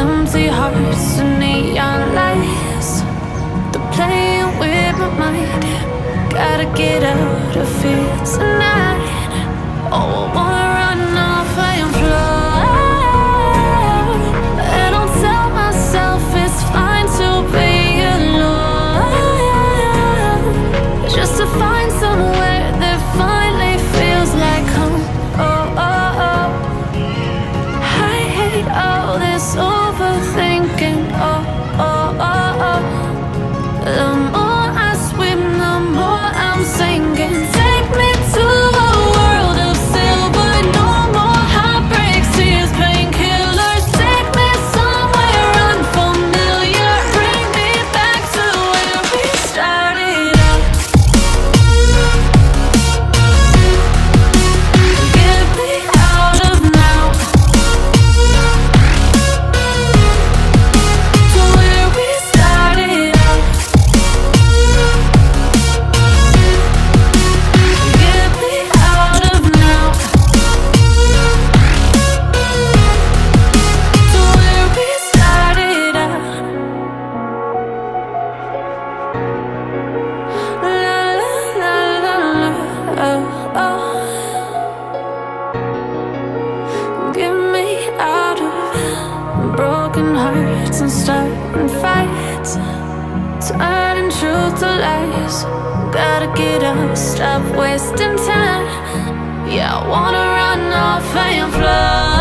Empty hearts and neon lights, they're playing with my mind. Gotta get out of here tonight. Oh, I wanna run off and fly. And I'll tell myself it's fine to be alone, just to find somewhere that finally feels like home. Oh, oh, oh. I hate all this overthinking. Oh, oh, oh, oh. The more I swim, the more I'm sinking. Take me to a world of silver. No more heartbreaks, tears, painkillers. Take me somewhere unfamiliar. Bring me back to where we started out. Get me out of now, to where we started out. Get me out of now, to where we started out. La la la la la, oh, oh. Get me out of broken hearts and starting fights, turning truth to lies. Gotta get up, stop wasting time. Yeah, I wanna run off and fly.